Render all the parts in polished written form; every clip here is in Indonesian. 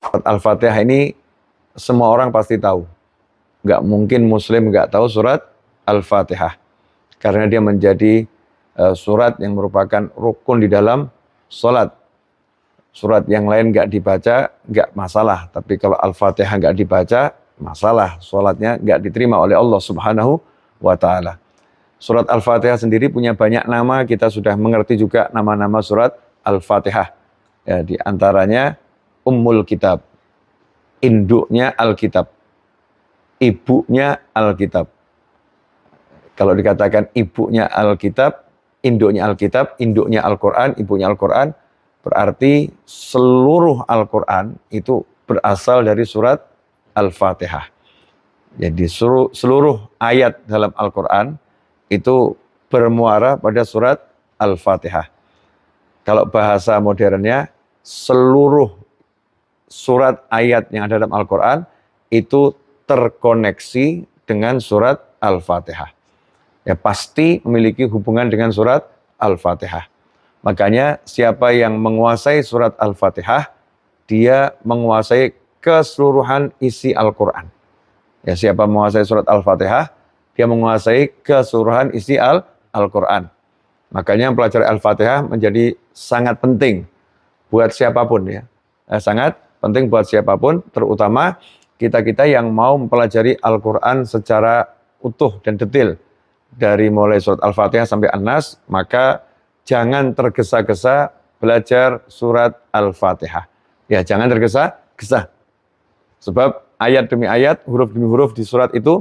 Surat Al-Fatihah ini semua orang pasti tahu. Nggak mungkin muslim nggak tahu surat Al-Fatihah. Karena dia menjadi surat yang merupakan rukun di dalam sholat. Surat yang lain nggak dibaca, nggak masalah. Tapi kalau Al-Fatihah nggak dibaca, masalah. Sholatnya nggak diterima oleh Allah Subhanahu wa Ta'ala. Surat Al-Fatihah sendiri punya banyak nama, kita sudah mengerti juga nama-nama surat Al-Fatihah. Ya, di antaranya Ummul Kitab, induknya Alkitab, ibunya Alkitab. Kalau dikatakan ibunya Alkitab, induknya Alkitab, induknya Al-Quran, ibunya Al-Quran, berarti seluruh Al-Quran itu berasal dari surat Al-Fatihah. Jadi seluruh ayat dalam Al-Quran itu bermuara pada surat Al-Fatihah. Kalau bahasa modernnya, seluruh surat ayat yang ada dalam Al-Quran itu terkoneksi dengan surat Al-Fatihah. Ya pasti memiliki hubungan dengan surat Al-Fatihah. Makanya siapa yang menguasai surat Al-Fatihah, dia menguasai keseluruhan isi Al-Quran. Ya, siapa menguasai surat Al-Fatihah, dia menguasai keseluruhan isi Al-Quran. Makanya mempelajari Al-Fatihah menjadi sangat penting buat siapapun ya. Sangat penting buat siapapun, terutama kita-kita yang mau mempelajari Al-Quran secara utuh dan detail. Dari mulai surat Al-Fatihah sampai An-Nas, maka jangan tergesa-gesa belajar surat Al-Fatihah. Ya, jangan tergesa-gesa. Sebab ayat demi ayat, huruf demi huruf di surat itu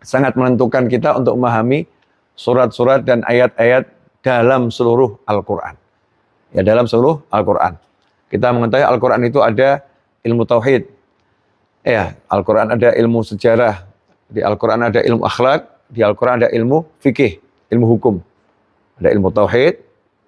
sangat menentukan kita untuk memahami surat-surat dan ayat-ayat dalam seluruh Al-Quran. Ya, dalam seluruh Al-Quran. Kita mengetahui Al-Quran itu ada ilmu tauhid. Ya, Al-Quran ada ilmu sejarah. Di Al-Quran ada ilmu akhlak. Di Al-Quran ada ilmu fikih, ilmu hukum. Ada ilmu tauhid,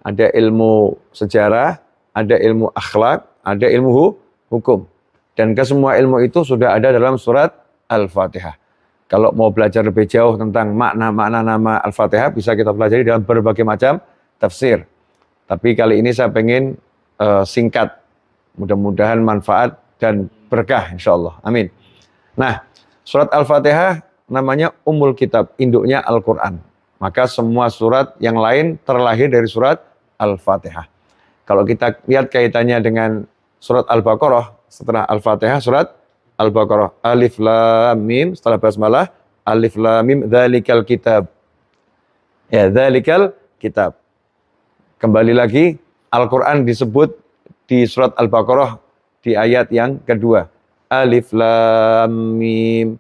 ada ilmu sejarah, ada ilmu akhlak, ada ilmu hukum. Dan kesemua ilmu itu sudah ada dalam surat Al-Fatihah. Kalau mau belajar lebih jauh tentang makna-makna nama Al-Fatihah, bisa kita pelajari dalam berbagai macam tafsir. Tapi kali ini saya pengen singkat. Mudah-mudahan manfaat dan berkah insya Allah. Amin. Nah, surat Al-Fatihah namanya Ummul Kitab, induknya Al-Quran. Maka semua surat yang lain terlahir dari surat Al-Fatihah. Kalau kita lihat kaitannya dengan surat Al-Baqarah, setelah Al-Fatihah surat Al-Baqarah. Alif Lam Mim, setelah basmalah, Alif Lam Mim, dzalikal kitab. Ya, dzalikal kitab. Kembali lagi, Al-Quran disebut di surat Al-Baqarah di ayat yang kedua. Alif Lam Mim.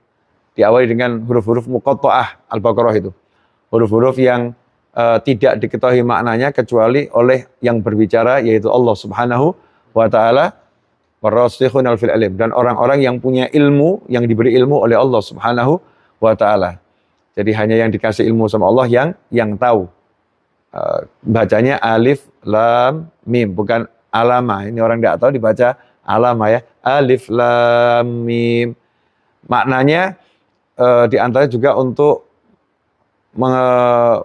Diawali dengan huruf-huruf muqatta'ah Al-Baqarah itu. Huruf-huruf yang tidak diketahui maknanya kecuali oleh yang berbicara, yaitu Allah Subhanahu wa Ta'ala, warasikhuna fil ilm, dan orang-orang yang punya ilmu, yang diberi ilmu oleh Allah Subhanahu wa Ta'ala. Jadi hanya yang dikasih ilmu sama Allah yang tahu. Bacanya alif lam mim, bukan alama. Ini orang tidak tahu dibaca alama ya. Alif lam mim. Maknanya di antara juga untuk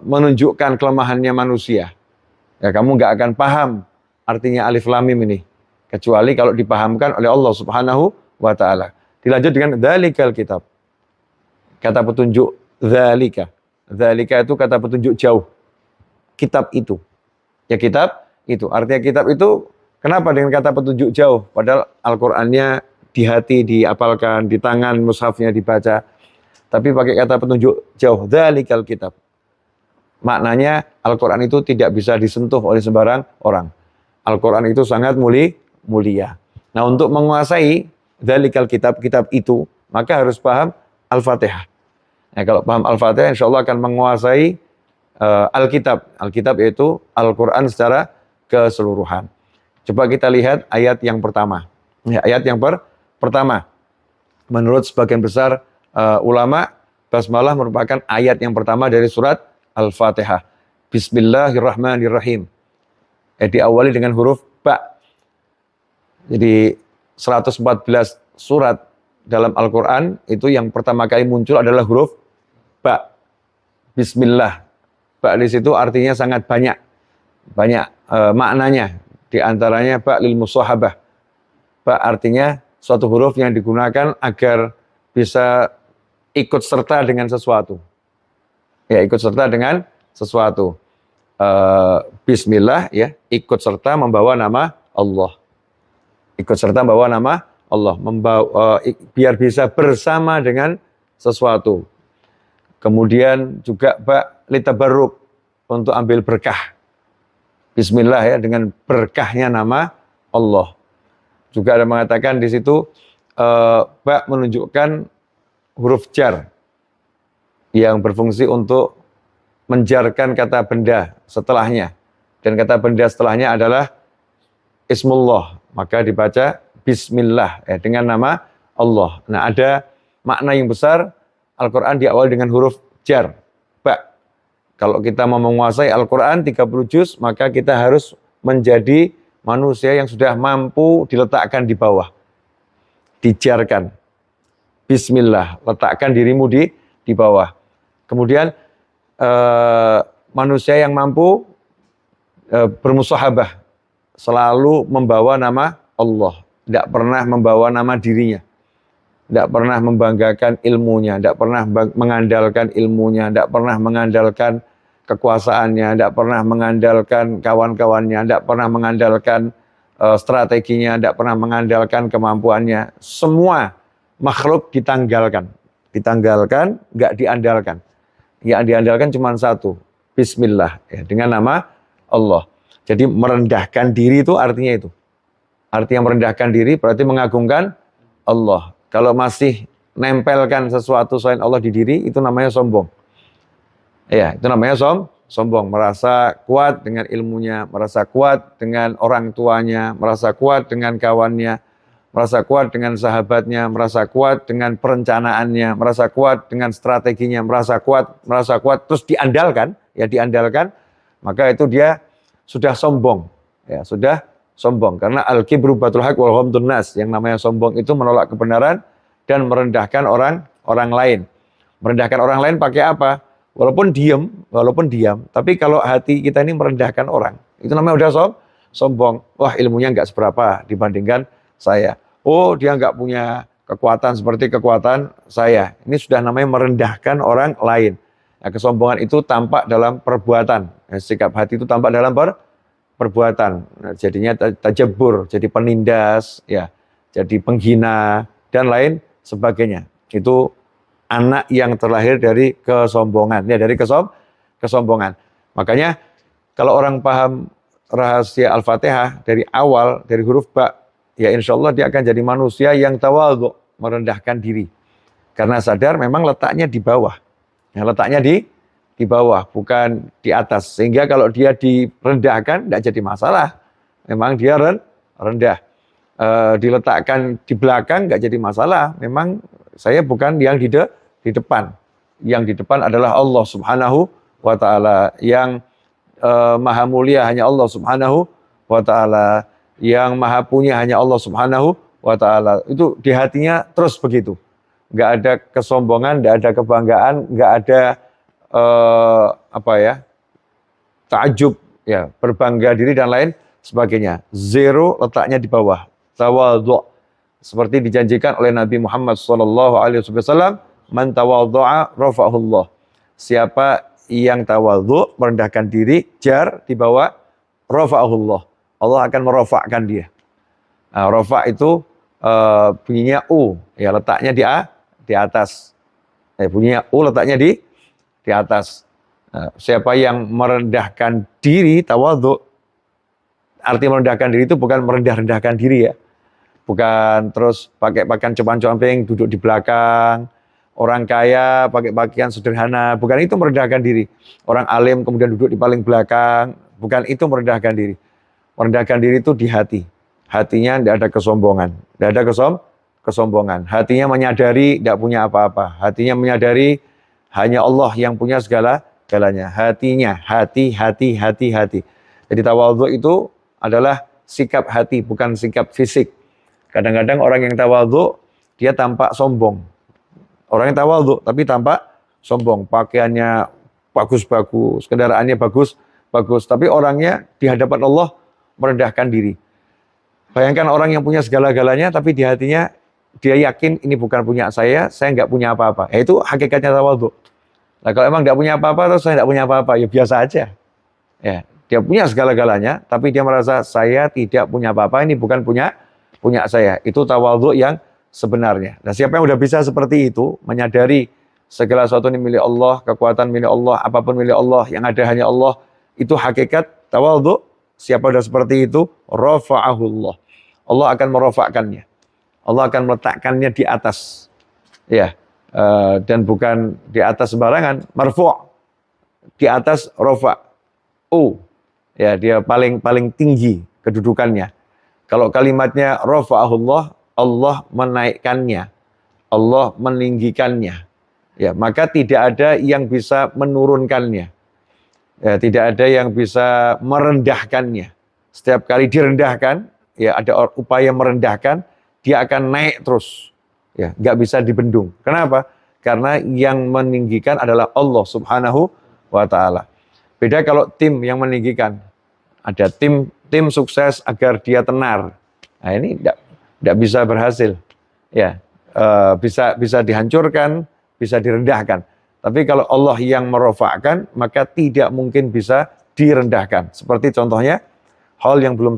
menunjukkan kelemahannya manusia. Ya, kamu nggak akan paham artinya alif lam mim ini kecuali kalau dipahamkan oleh Allah Subhanahu wa Ta'ala. Dilanjut dengan dzalikal kitab. Kata petunjuk dzalika. Dzalika itu kata petunjuk jauh. Kitab itu. Ya, kitab itu. Artinya kitab itu kenapa dengan kata petunjuk jauh? Padahal Al-Qur'annya di hati dihafalkan, di tangan mushafnya dibaca. Tapi pakai kata petunjuk jauh. Dzalikal kitab. Maknanya Al-Qur'an itu tidak bisa disentuh oleh sembarang orang. Al-Qur'an itu sangat mulia. Nah, untuk menguasai dzalikal kitab, kitab itu, maka harus paham Al-Fatihah. Nah, kalau paham Al-Fatihah, insya Allah akan menguasai Alkitab. Alkitab yaitu Al-Quran secara keseluruhan. Coba kita lihat ayat yang pertama. Ya, ayat yang pertama. Menurut sebagian besar ulama, basmalah merupakan ayat yang pertama dari surat Al-Fatihah. Bismillahirrahmanirrahim. Diawali dengan huruf ba. Jadi 114 surat dalam Al-Quran itu yang pertama kali muncul adalah huruf ba. Bismillah. Ba di situ artinya sangat banyak maknanya. Di antaranya ba lil musahabah. Ba artinya suatu huruf yang digunakan agar bisa ikut serta dengan sesuatu. Ya, ikut serta dengan sesuatu. Bismillah ya, ikut serta membawa nama Allah. Ikut serta membawa nama Allah, biar bisa bersama dengan sesuatu. Kemudian juga ba litabarruk, untuk ambil berkah. Bismillah ya, dengan berkahnya nama Allah. Juga ada mengatakan di situ ba menunjukkan huruf jar yang berfungsi untuk menjarkan kata benda setelahnya. Dan kata benda setelahnya adalah Ismullah, maka dibaca Bismillah ya, dengan nama Allah. Nah, ada makna yang besar. Al-Quran diawali dengan huruf jar, ba. Kalau kita mau menguasai Al-Quran 30 juz, maka kita harus menjadi manusia yang sudah mampu diletakkan di bawah. Dijarkan. Bismillah, letakkan dirimu di bawah. Kemudian manusia yang mampu bermusahabah, selalu membawa nama Allah, tidak pernah membawa nama dirinya, tidak pernah membanggakan ilmunya, tidak pernah mengandalkan ilmunya, tidak pernah mengandalkan kekuasaannya, tidak pernah mengandalkan kawan-kawannya, tidak pernah mengandalkan strateginya, tidak pernah mengandalkan kemampuannya. Semua makhluk ditanggalkan, nggak diandalkan. Yang diandalkan cuma satu, Bismillah, ya, dengan nama Allah. Jadi merendahkan diri itu artinya itu. Artinya merendahkan diri berarti mengagungkan Allah. Kalau masih nempelkan sesuatu selain Allah di diri, itu namanya sombong. Ya, itu namanya sombong. Merasa kuat dengan ilmunya, merasa kuat dengan orang tuanya, merasa kuat dengan kawannya, merasa kuat dengan sahabatnya, merasa kuat dengan perencanaannya, merasa kuat dengan strateginya, merasa kuat, terus diandalkan, maka itu dia sudah sombong, ya, sudah sombong. Karena al-kibru batul haq wal ghamdun nas, yang namanya sombong itu menolak kebenaran dan merendahkan orang lain. Merendahkan orang lain pakai apa? Walaupun diam, tapi kalau hati kita ini merendahkan orang, itu namanya udah sombong. Wah, ilmunya nggak seberapa dibandingkan saya. Oh, dia nggak punya kekuatan seperti kekuatan saya. Ini sudah namanya merendahkan orang lain. Nah, kesombongan itu tampak dalam perbuatan. Nah, sikap hati itu tampak dalam perbuatan. Nah, jadinya tajabur, jadi penindas, ya, jadi penghina dan lain sebagainya. Itu anak yang terlahir dari kesombongan, ya, dari kesombongan. Makanya kalau orang paham rahasia Al-Fatihah dari awal, dari huruf ba, ya insya Allah dia akan jadi manusia yang tawadhu, merendahkan diri. Karena sadar memang letaknya di bawah. Ya, letaknya di bawah, bukan di atas. Sehingga kalau dia direndahkan, tidak jadi masalah. Memang dia rendah. Diletakkan di belakang, nggak jadi masalah. Memang saya bukan yang di depan. Yang di depan adalah Allah Subhanahu wa Ta'ala. Yang maha mulia hanya Allah Subhanahu wa Ta'ala. Yang maha punya hanya Allah Subhanahu wa Ta'ala. Itu di hatinya terus begitu. Nggak ada kesombongan, nggak ada kebanggaan, nggak ada ta'ajub, ya, berbangga diri dan lain sebagainya. Zero, letaknya di bawah. Tawadhu. Seperti dijanjikan oleh Nabi Muhammad SAW, man tawadhu'a rafa'ahullah. Siapa yang tawadhu, merendahkan diri, jar, di bawah, rafa'ahullah. Allah akan merofakkan dia. Nah, rofa itu bunyinya U, ya, letaknya di atas. Bunyinya U, letaknya di atas. Nah, siapa yang merendahkan diri, tawadhu, arti merendahkan diri itu bukan merendah-rendahkan diri, ya. Bukan terus pakai pakaian compang-comping, duduk di belakang. Orang kaya pakai pakaian sederhana, bukan itu merendahkan diri. Orang alim kemudian duduk di paling belakang, bukan itu merendahkan diri. Merendahkan diri itu di hati. Hatinya tidak ada kesombongan. Tidak ada kesombongan. Hatinya menyadari tidak punya apa-apa. Hatinya menyadari hanya Allah yang punya segalanya. Hatinya, hati. Jadi tawadhu itu adalah sikap hati, bukan sikap fisik. Kadang-kadang orang yang tawadhu, dia tampak sombong. Orang yang tawadhu, tapi tampak sombong. Pakaiannya bagus-bagus, kendaraannya bagus. Tapi orangnya di hadapan Allah merendahkan diri. Bayangkan orang yang punya segala-galanya, tapi di hatinya dia yakin ini bukan punya saya nggak punya apa-apa. Ya, itu hakikatnya tawadhu. Nah, kalau emang nggak punya apa-apa, terus saya nggak punya apa-apa, ya biasa aja. Ya, dia punya segala-galanya, tapi dia merasa saya tidak punya apa-apa, ini bukan punya saya. Itu tawadhu yang sebenarnya. Nah, siapa yang udah bisa seperti itu, menyadari segala sesuatu ini milik Allah, kekuatan milik Allah, apapun milik Allah, yang ada hanya Allah, itu hakikat tawadhu. Siapa udah seperti itu, rafa'ahullah. Allah akan merofakkannya. Allah akan meletakkannya di atas. Ya, dan bukan di atas sembarangan, marfu'. Di atas rafa'. Ya, dia paling tinggi kedudukannya. Kalau kalimatnya rafa'ahullah, Allah menaikkannya. Allah meninggikannya. Ya, maka tidak ada yang bisa menurunkannya. Ya, tidak ada yang bisa merendahkannya. Setiap kali direndahkan, ya ada upaya merendahkan, dia akan naik terus. Ya, nggak bisa dibendung. Kenapa? Karena yang meninggikan adalah Allah Subhanahu wa Ta'ala. Beda kalau tim yang meninggikan. Ada tim sukses agar dia tenar. Nah, ini nggak bisa berhasil. Ya, bisa dihancurkan, bisa direndahkan. Tapi kalau Allah yang merofakkan, maka tidak mungkin bisa direndahkan. Seperti contohnya, haul yang belum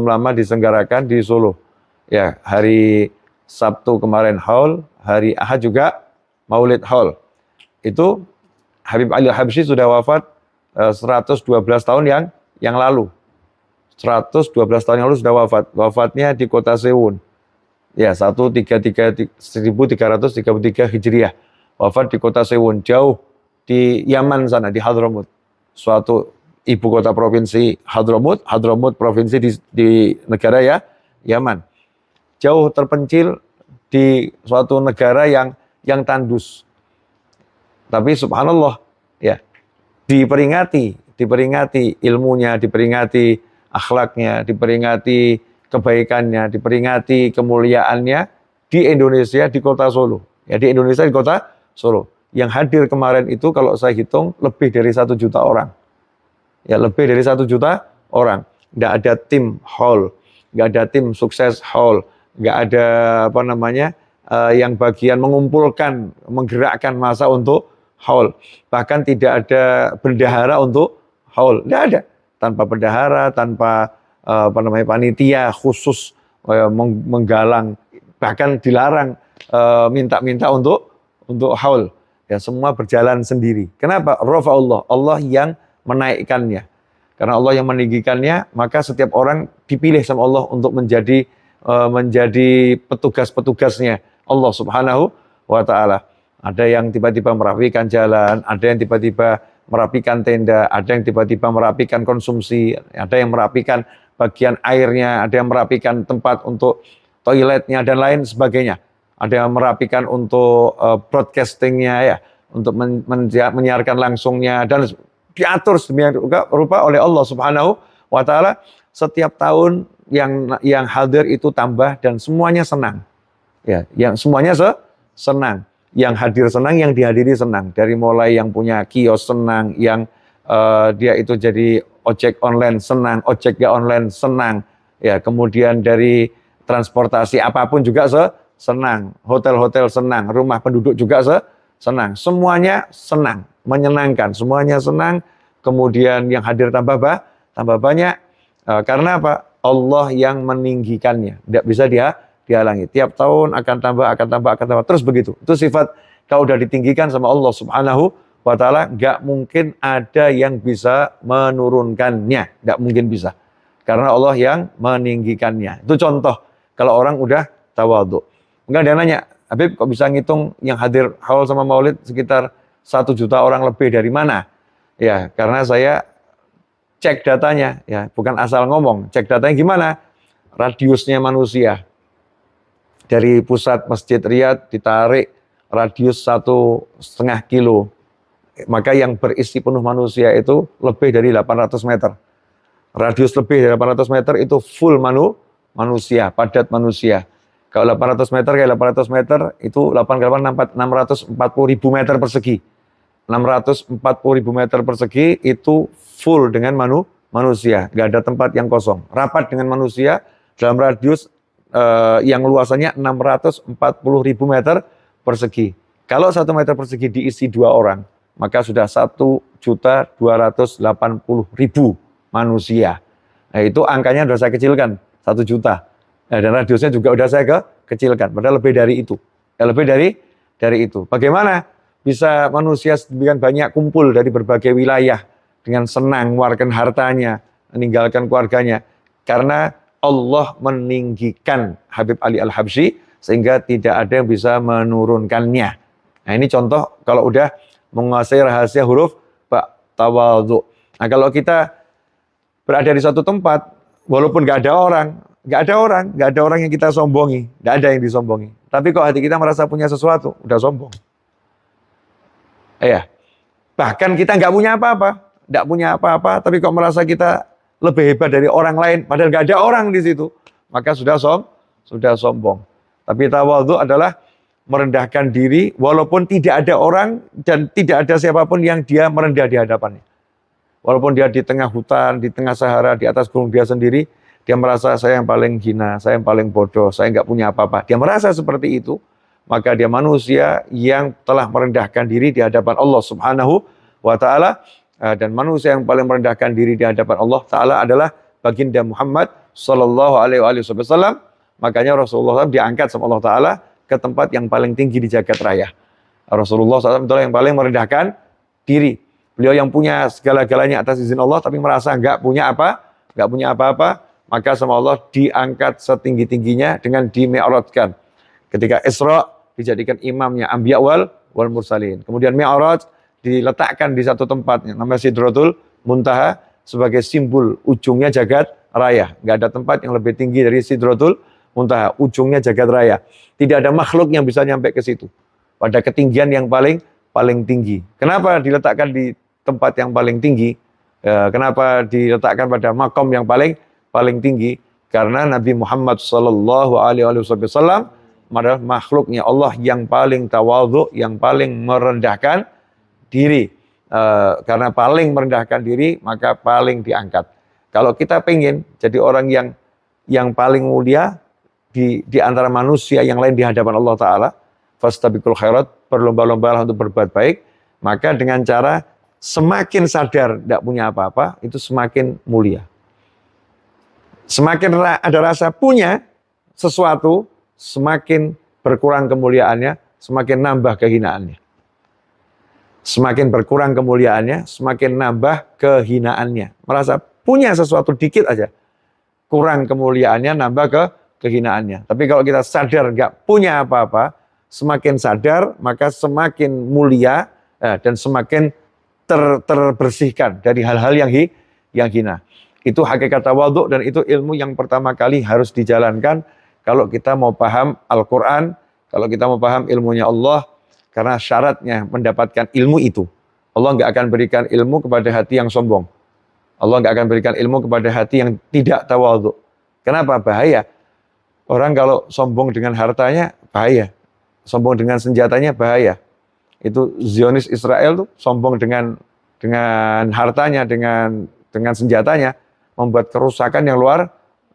lama diselenggarakan di Solo. Ya, hari Sabtu kemarin haul, hari Ahad juga Maulid haul. Itu Habib Ali Habsyi sudah wafat 112 tahun yang lalu. 112 tahun yang lalu sudah wafat. Wafatnya di kota Sewun. Ya, 1333 Hijriah. Wafat di kota Sewun, jauh di Yaman sana, di Hadramut. Suatu ibu kota provinsi Hadramut provinsi di negara ya, Yaman. Jauh terpencil di suatu negara yang tandus. Tapi subhanallah, ya, diperingati ilmunya, diperingati akhlaknya, diperingati kebaikannya, diperingati kemuliaannya di Indonesia, di kota Solo. Ya, di Indonesia, di kota Solo. Yang hadir kemarin itu kalau saya hitung lebih dari 1 juta orang. Ya, lebih dari 1 juta orang. Nggak ada tim haul, nggak ada tim sukses haul, nggak ada yang bagian mengumpulkan, menggerakkan massa untuk haul. Bahkan tidak ada bendahara untuk haul. Nggak ada. Tanpa bendahara, tanpa panitia khusus menggalang, bahkan dilarang minta-minta untuk haul. Ya, semua berjalan sendiri. Kenapa? Rafa'ullah, Allah yang menaikkannya. Karena Allah yang meninggikannya, maka setiap orang dipilih sama Allah untuk menjadi petugas-petugasnya Allah Subhanahu wa Ta'ala. Ada yang tiba-tiba merapikan jalan, ada yang tiba-tiba merapikan tenda, ada yang tiba-tiba merapikan konsumsi, ada yang merapikan bagian airnya, ada yang merapikan tempat untuk toiletnya dan lain sebagainya. Ada yang merapikan untuk broadcastingnya, ya, untuk menyiarkan langsungnya, dan diatur sedemikian rupa oleh Allah Subhanahu wa Ta'ala. Setiap tahun yang hadir itu tambah dan semuanya senang. Ya, yang semuanya senang. Yang hadir senang, yang dihadiri senang. Dari mulai yang punya kios senang, yang dia itu jadi ojek online senang, ojek gak online senang. Ya, kemudian dari transportasi apapun juga senang, hotel-hotel senang, rumah penduduk juga senang. Semuanya senang, menyenangkan, semuanya senang. Kemudian yang hadir tambah banyak. Karena apa? Allah yang meninggikannya. Tidak bisa dihalangi. Tiap tahun akan tambah. Terus begitu. Itu sifat kalau sudah ditinggikan sama Allah Subhanahu wa Ta'ala, nggak mungkin ada yang bisa menurunkannya. Nggak mungkin bisa. Karena Allah yang meninggikannya. Itu contoh kalau orang udah tawadhu. Enggak, ada yang nanya, Habib kok bisa ngitung yang hadir haul sama maulid sekitar 1 juta orang lebih, dari mana? Ya, karena saya cek datanya, ya, bukan asal ngomong. Cek datanya gimana? Radiusnya manusia. Dari pusat Masjid Riyadh ditarik radius 1,5 kilo. Maka yang berisi penuh manusia itu lebih dari 800 meter. Radius lebih dari 800 meter itu full manusia, padat manusia. Kalau 800 meter kayak 800 meter itu 640.000 meter persegi. 640.000 meter persegi itu full dengan manusia, nggak ada tempat yang kosong. Rapat dengan manusia, dalam radius yang luasannya 640.000 meter persegi. Kalau 1 meter persegi diisi 2 orang, maka sudah 1.280.000 manusia. Nah, itu angkanya sudah saya kecilkan, 1 juta. Nah, dan radiusnya juga sudah saya kecilkan, padahal lebih dari itu. Lebih dari itu. Bagaimana bisa manusia sedemikian banyak kumpul dari berbagai wilayah dengan senang mengeluarkan hartanya, meninggalkan keluarganya? Karena Allah meninggikan Habib Ali Al-Habsyi sehingga tidak ada yang bisa menurunkannya. Nah, ini contoh kalau udah menguasai rahasia huruf ba, tawadhu. Nah, kalau kita berada di suatu tempat, walaupun nggak ada orang yang kita sombongi, nggak ada yang disombongi. Tapi kok hati kita merasa punya sesuatu, udah sombong. Iya. Bahkan kita nggak punya apa-apa, tapi kok merasa kita lebih hebat dari orang lain, padahal nggak ada orang di situ, maka sudah sombong. Tapi tawadhu adalah merendahkan diri, walaupun tidak ada orang dan tidak ada siapapun yang dia merendah di hadapannya. Walaupun dia di tengah hutan, di tengah Sahara, di atas gunung dia sendiri, dia merasa saya yang paling hina, saya yang paling bodoh, saya nggak punya apa-apa. Dia merasa seperti itu, maka dia manusia yang telah merendahkan diri di hadapan Allah Subhanahu wa Ta'ala. Dan manusia yang paling merendahkan diri di hadapan Allah Ta'ala adalah baginda Muhammad Sallallahu Alaihi Wasallam. Makanya Rasulullah SAW diangkat sama Allah Ta'ala ke tempat yang paling tinggi di jagat raya. Rasulullah SAW itulah yang paling merendahkan diri. Beliau yang punya segala-galanya atas izin Allah, tapi merasa nggak punya apa-apa, maka sama Allah diangkat setinggi-tingginya dengan di-mi'rajkan. Ketika Isra dijadikan imamnya Anbiya wal Mursalin. Kemudian Mi'raj diletakkan di satu tempat namanya Sidratul Muntaha sebagai simbol ujungnya jagat raya. Nggak ada tempat yang lebih tinggi dari Sidratul Muntaha, ujungnya jagat raya. Tidak ada makhluk yang bisa nyampe ke situ pada ketinggian yang paling tinggi. Kenapa diletakkan di tempat yang paling tinggi? Kenapa diletakkan pada makom yang paling tinggi? Karena Nabi Muhammad Sallallahu Alaihi Wasallam adalah makhluknya Allah yang paling tawadhu, yang paling merendahkan diri. Karena paling merendahkan diri, maka paling diangkat. Kalau kita pengen jadi orang yang paling mulia di antara manusia yang lain di hadapan Allah Ta'ala, fastabiqul khairat, berlomba-lomba untuk berbuat baik, maka dengan cara semakin sadar tidak punya apa-apa, itu semakin mulia. Semakin ada rasa punya sesuatu, semakin berkurang kemuliaannya, semakin nambah kehinaannya. Semakin berkurang kemuliaannya, semakin nambah kehinaannya. Merasa punya sesuatu dikit aja, kurang kemuliaannya, nambah kehinaannya. Tapi kalau kita sadar nggak punya apa-apa, semakin sadar, maka semakin mulia dan semakin terbersihkan dari hal-hal yang hina. Itu hakikat tawadhu dan itu ilmu yang pertama kali harus dijalankan kalau kita mau paham Al-Quran, kalau kita mau paham ilmunya Allah. Karena syaratnya mendapatkan ilmu itu, Allah nggak akan berikan ilmu kepada hati yang sombong. Allah nggak akan berikan ilmu kepada hati yang tidak tawadhu. Kenapa? Bahaya. Orang kalau sombong dengan hartanya, bahaya. Sombong dengan senjatanya, bahaya. Itu Zionis Israel tuh sombong dengan hartanya, dengan senjatanya, membuat kerusakan yang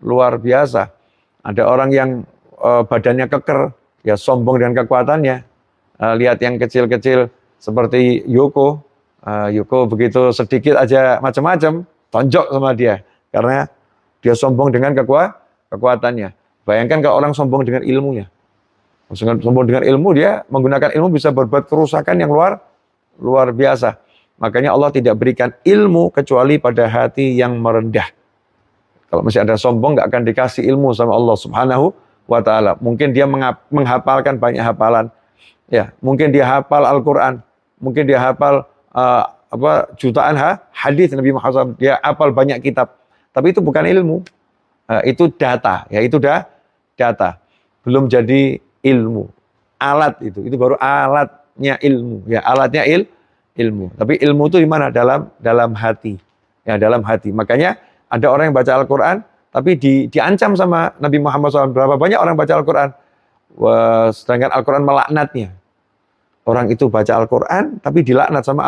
luar biasa. Ada orang yang badannya keker, ya sombong dengan kekuatannya. Lihat yang kecil-kecil seperti Yoko. Yoko begitu sedikit aja macam-macam, tonjok sama dia. Karena dia sombong dengan kekuatannya. Bayangkan kalau orang sombong dengan ilmunya. Sombong dengan ilmu, dia menggunakan ilmu bisa berbuat kerusakan yang luar biasa. Makanya Allah tidak berikan ilmu kecuali pada hati yang merendah. Kalau masih ada sombong, nggak akan dikasih ilmu sama Allah Subhanahu wa Ta'ala. Mungkin dia menghafalkan banyak hafalan. Ya, mungkin dia hafal Al-Quran, mungkin dia hafal jutaan hadis Nabi Muhammad SAW, dia hafal banyak kitab, tapi itu bukan ilmu, itu data, ya itu data, belum jadi ilmu, alat itu baru alatnya ilmu, ya alatnya ilmu, tapi ilmu itu di mana? Dalam hati, ya dalam hati. Makanya ada orang yang baca Al-Quran, tapi diancam sama Nabi Muhammad SAW. Berapa banyak orang baca Al-Quran, sedangkan Al-Quran melaknatnya. Orang itu baca Al-Quran, tapi dilaknat sama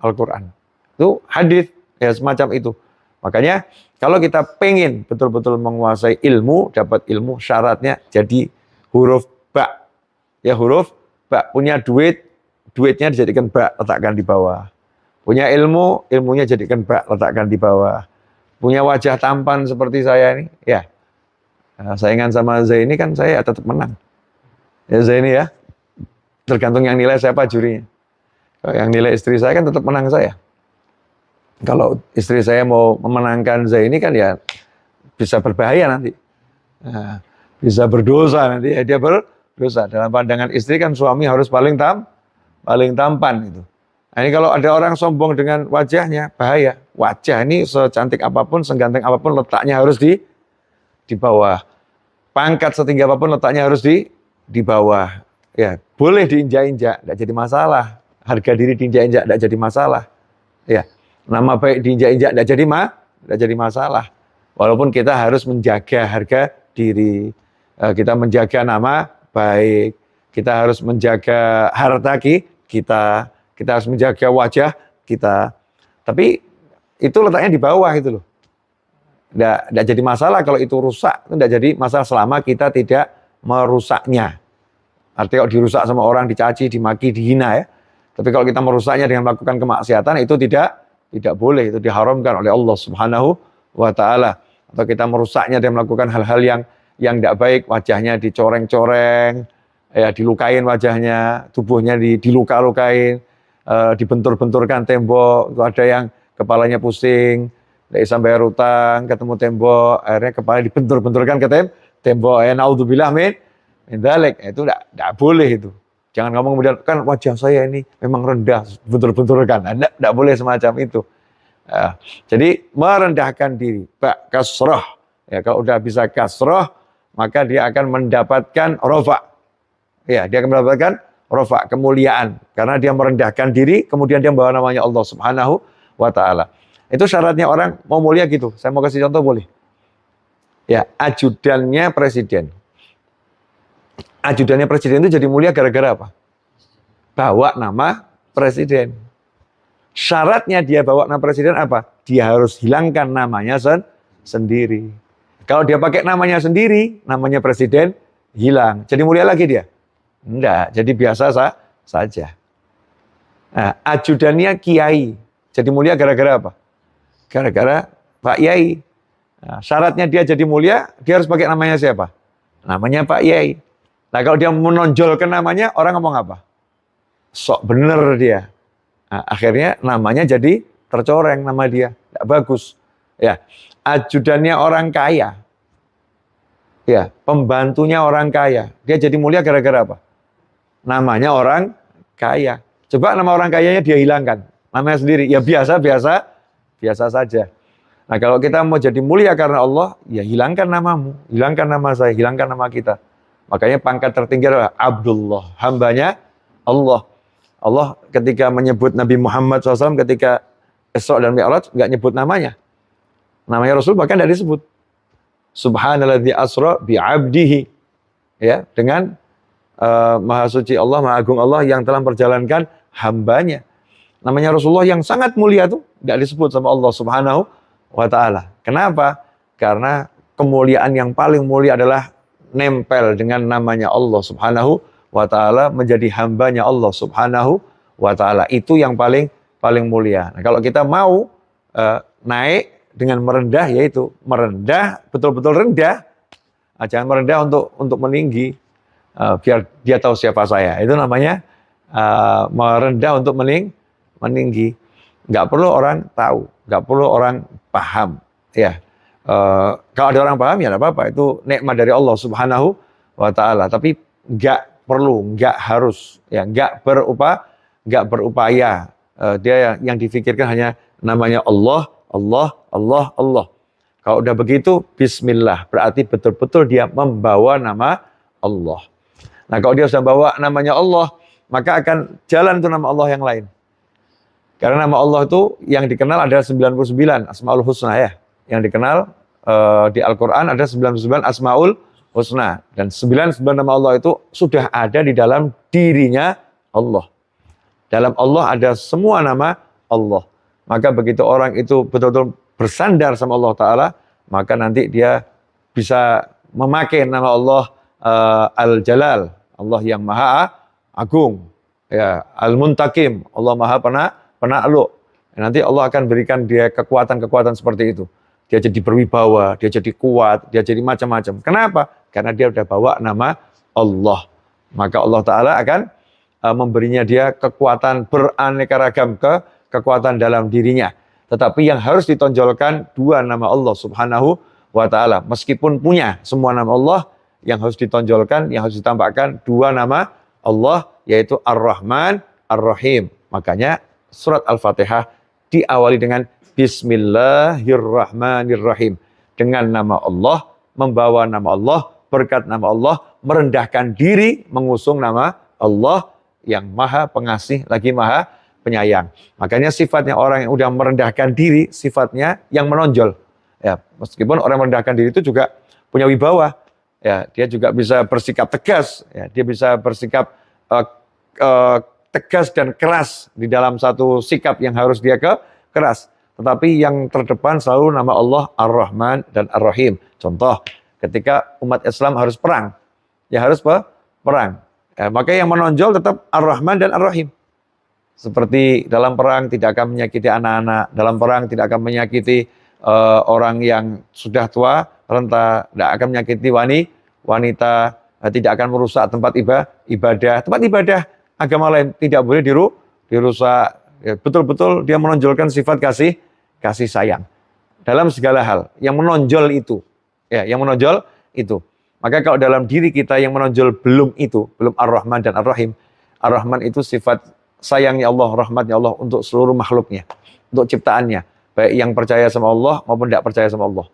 Al-Quran. Itu hadis, ya semacam itu. Makanya kalau kita pengen betul-betul menguasai ilmu, dapat ilmu, syaratnya jadi huruf ba. Ya huruf ba. Punya duit, duitnya dijadikan ba, letakkan di bawah. Punya ilmu, ilmunya jadikan ba, letakkan di bawah. Punya wajah tampan seperti saya ini, ya. Saingan sama Zaini kan saya tetap menang. Ya Zaini ya. Tergantung yang nilai siapa jurinya. Kalau yang nilai istri saya kan tetap menang saya. Kalau istri saya mau memenangkan Zaini kan ya bisa berbahaya nanti. Nah, bisa berdosa nanti, ya dia berdosa. Dalam pandangan istri kan suami harus paling tampan itu. Nah, ini kalau ada orang sombong dengan wajahnya, bahaya. Wajah ini secantik apapun, seganteng apapun, letaknya harus di bawah. Pangkat setinggi apapun, letaknya harus di bawah. Ya, boleh diinjak-injak, tidak jadi masalah. Harga diri diinjak-injak, tidak jadi masalah. Ya, nama baik diinjak-injak, tidak jadi masalah. Walaupun kita harus menjaga harga diri, kita menjaga nama baik, kita harus menjaga harta kita harus menjaga wajah kita. Tapi itu letaknya di bawah itu loh. Tidak jadi masalah kalau itu rusak, itu tidak jadi masalah selama kita tidak merusaknya. Artinya kalau dirusak sama orang, dicaci, dimaki, dihina ya. Tapi kalau kita merusaknya dengan melakukan kemaksiatan, itu tidak boleh, itu diharamkan oleh Allah Subhanahu wa taala. Atau kita merusaknya dengan melakukan hal-hal yang tidak baik, wajahnya dicoreng-coreng, ya dilukain wajahnya, tubuhnya diluka-lukain, dibentur-benturkan tembok, itu ada yang kepalanya pusing, dari sampai rutang, ketemu tembok, akhirnya kepala dibentur-benturkan ke tembok, naudzubillah min dzalik. Itu tidak boleh itu. Jangan ngomong kemudian, kan wajah saya ini memang rendah, bentur-benturkan. Tidak boleh semacam itu. Jadi merendahkan diri. Ba kasroh. Ya, kalau udah bisa kasroh, maka dia akan mendapatkan rofa. Ya, dia akan mendapatkan rofa, kemuliaan. Karena dia merendahkan diri, kemudian dia membawa namanya Allah Subhanahu wa ta'ala. Itu syaratnya orang mau mulia gitu. Saya mau kasih contoh boleh? Ya, ajudannya presiden. Ajudannya presiden itu jadi mulia gara-gara apa? Bawa nama presiden. Syaratnya dia bawa nama presiden apa? Dia harus hilangkan namanya sendiri. Kalau dia pakai namanya sendiri, namanya presiden, hilang. Jadi mulia lagi dia? Enggak, jadi biasa saja. Nah, ajudannya kiai. Jadi mulia gara-gara apa? Gara-gara Pak Yai. Nah, syaratnya dia jadi mulia, dia harus pakai namanya siapa? Namanya Pak Yai. Nah, kalau dia menonjolkan namanya, orang ngomong apa? Sok bener dia. Nah, akhirnya namanya jadi tercoreng nama dia. Tidak bagus. Ya, ajudannya orang kaya. Ya, pembantunya orang kaya. Dia jadi mulia gara-gara apa? Namanya orang kaya. Coba nama orang kayanya dia hilangkan. Namanya sendiri. Ya biasa saja. Nah, kalau kita mau jadi mulia karena Allah, ya hilangkan namamu, hilangkan nama saya, hilangkan nama kita. Makanya pangkat tertinggi adalah Abdullah, hambanya Allah. Allah ketika menyebut Nabi Muhammad SAW ketika Isra dan Mi'raj, nggak nyebut namanya. Namanya Rasul bahkan tidak disebut. Subhanalladzi asra bi'abdihi. Ya, dengan Maha Suci Allah, Maha Agung Allah yang telah memperjalankan hambanya. Namanya Rasulullah yang sangat mulia tuh tidak disebut sama Allah Subhanahu wa ta'ala. Kenapa? Karena kemuliaan yang paling mulia adalah nempel dengan namanya Allah Subhanahu wa ta'ala, menjadi hambanya Allah Subhanahu wa ta'ala. Itu yang paling mulia. Nah, kalau kita mau naik dengan merendah, yaitu merendah, betul-betul rendah. Nah, jangan merendah untuk meninggi, biar dia tahu siapa saya. Itu namanya merendah untuk meninggi. Nggak perlu orang tahu, nggak perlu orang paham. Ya, kalau ada orang paham ya nggak apa-apa. Itu nikmat dari Allah Subhanahu wa ta'ala. Tapi nggak perlu, nggak harus, ya nggak berupaya. Dia yang difikirkan hanya namanya Allah, Allah, Allah, Allah. Kalau udah begitu, Bismillah. Berarti betul-betul dia membawa nama Allah. Nah, kalau dia sudah bawa namanya Allah, maka akan jalan tuh nama Allah yang lain. Karena nama Allah itu yang dikenal ada 99 Asmaul Husna ya. Yang dikenal di Al-Quran ada 99 Asmaul Husna. Dan 99 nama Allah itu sudah ada di dalam dirinya Allah. Dalam Allah ada semua nama Allah. Maka begitu orang itu betul-betul bersandar sama Allah Ta'ala, maka nanti dia bisa memakai nama Allah Al-Jalal, Allah yang Maha Agung, ya, Al-Muntakim, Allah Maha Penakluk. Nanti Allah akan berikan dia kekuatan-kekuatan seperti itu. Dia jadi berwibawa, dia jadi kuat, dia jadi macam-macam. Kenapa? Karena dia udah bawa nama Allah. Maka Allah Ta'ala akan memberinya dia kekuatan beraneka ragam, kekuatan dalam dirinya. Tetapi yang harus ditonjolkan dua nama Allah Subhanahu wa Ta'ala. Meskipun punya semua nama Allah, yang harus ditonjolkan, yang harus ditampakkan dua nama Allah, yaitu Ar-Rahman, Ar-Rahim. Makanya surat Al-Fatihah diawali dengan Bismillahirrahmanirrahim. Dengan nama Allah, membawa nama Allah, berkat nama Allah, merendahkan diri, mengusung nama Allah yang Maha Pengasih, lagi Maha Penyayang. Makanya sifatnya orang yang udah merendahkan diri, sifatnya yang menonjol. Ya, meskipun orang merendahkan diri itu juga punya wibawa. Ya, dia juga bisa bersikap tegas. Ya, dia bisa bersikap tegas dan keras di dalam satu sikap yang harus dia keras. Tetapi yang terdepan selalu nama Allah Ar-Rahman dan Ar-Rahim. Contoh, ketika umat Islam harus perang, ya harus perang. Ya, maka yang menonjol tetap Ar-Rahman dan Ar-Rahim. Seperti dalam perang tidak akan menyakiti anak-anak, dalam perang tidak akan menyakiti orang yang sudah tua, renta, tidak akan menyakiti wanita, tidak akan merusak tempat ibadah. Tempat ibadah agama lain tidak boleh dirusak. Ya, betul-betul dia menonjolkan sifat kasih sayang dalam segala hal. Yang menonjol itu, ya, yang menonjol itu. Maka kalau dalam diri kita yang menonjol belum Ar-Rahman dan Ar-Rahim. Ar-Rahman itu sifat sayangnya Allah, rahmatnya Allah untuk seluruh makhluknya, untuk ciptaannya. Baik yang percaya sama Allah maupun tidak percaya sama Allah.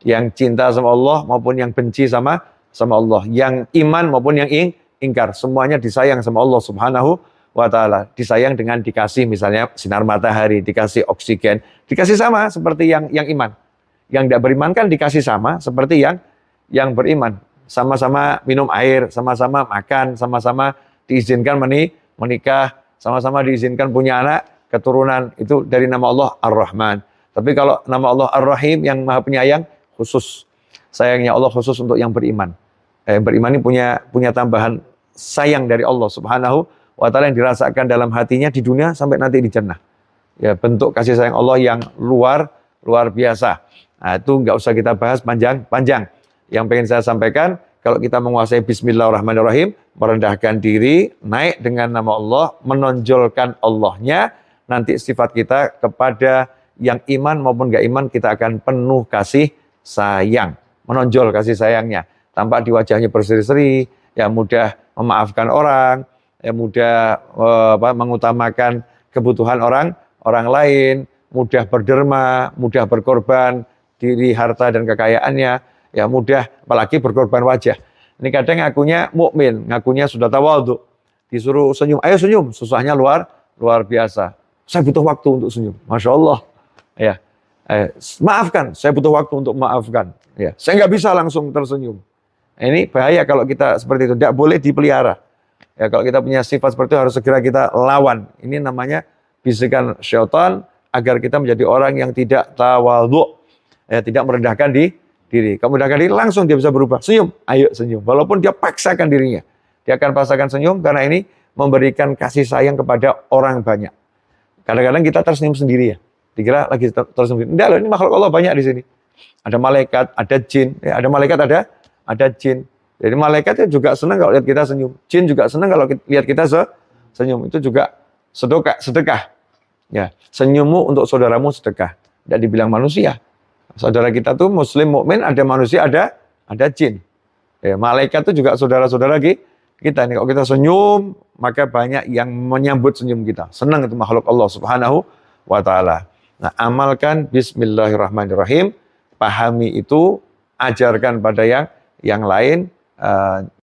Yang cinta sama Allah maupun yang benci sama Allah. Yang iman maupun yang ingkar. Semuanya disayang sama Allah Subhanahu wa Ta'ala. Disayang dengan dikasih misalnya sinar matahari, dikasih oksigen. Dikasih sama seperti yang iman. Yang tidak beriman kan dikasih sama seperti yang beriman. Sama-sama minum air, sama-sama makan, sama-sama diizinkan menikah, sama-sama diizinkan punya anak, keturunan. Itu dari nama Allah Ar-Rahman. Tapi kalau nama Allah Ar-Rahim yang Maha Penyayang, khusus. Sayangnya Allah khusus untuk yang beriman. Yang beriman ini punya tambahan sayang dari Allah Subhanahu wa Ta'ala yang dirasakan dalam hatinya di dunia sampai nanti di jannah. Ya, bentuk kasih sayang Allah yang luar biasa. Nah, itu nggak usah kita bahas panjang-panjang. Yang pengen saya sampaikan, kalau kita menguasai Bismillahirrahmanirrahim, merendahkan diri, naik dengan nama Allah, menonjolkan Allahnya, nanti sifat kita kepada yang iman maupun nggak iman, kita akan penuh kasih sayang. Menonjol kasih sayangnya. Tampak di wajahnya berseri-seri, ya mudah memaafkan orang, ya mudah mengutamakan kebutuhan orang lain, mudah berderma, mudah berkorban diri, harta dan kekayaannya. Ya mudah, apalagi berkorban wajah. Ini kadang ngakunya mukmin, ngakunya sudah tawadhu. Disuruh senyum, ayo senyum, susahnya luar biasa. Saya butuh waktu untuk senyum, Masya Allah. Ya, maafkan, saya butuh waktu untuk maafkan. Ya, saya nggak bisa langsung tersenyum. Ini bahaya kalau kita seperti itu, tidak boleh dipelihara. Ya, kalau kita punya sifat seperti itu harus segera kita lawan. Ini namanya bisikan syaitan agar kita menjadi orang yang tidak tawadhu, ya, tidak merendahkan diri. Kamu merendahkan diri, langsung dia bisa berubah. Senyum, ayo senyum. Walaupun dia paksakan dirinya, dia akan paksakan senyum karena ini memberikan kasih sayang kepada orang banyak. Kadang-kadang kita tersenyum sendiri ya, dikira lagi tersenyum. Tidak loh, ini makhluk Allah banyak di sini. Ada malaikat, ada jin, ya, ada malaikat, ada jin. Jadi malaikatnya juga senang kalau lihat kita senyum. Jin juga senang kalau lihat kita senyum. Itu juga sedekah. Ya, senyummu untuk saudaramu sedekah. Tidak dibilang manusia. Saudara kita tuh muslim, mukmin, ada manusia, ada jin. Ya, malaikat itu juga saudara-saudara kita. Nih, kalau kita senyum, maka banyak yang menyambut senyum kita. Senang itu makhluk Allah Subhanahu wa Ta'ala. Nah, amalkan Bismillahirrahmanirrahim. Pahami itu, ajarkan pada yang lain.